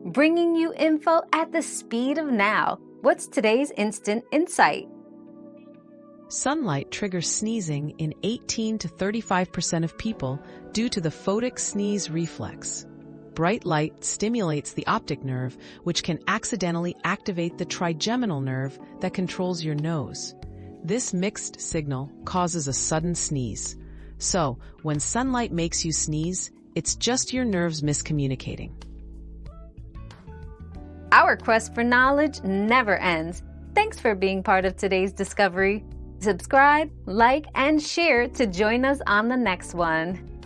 bringing you info at the speed of now. What's today's instant insight? Sunlight triggers sneezing in 18 to 35% of people due to the photic sneeze reflex. Bright light stimulates the optic nerve, which can accidentally activate the trigeminal nerve that controls your nose. This mixed signal causes a sudden sneeze. So, when sunlight makes you sneeze, it's just your nerves miscommunicating. Our quest for knowledge never ends. Thanks for being part of today's discovery. Subscribe, like, and share to join us on the next one.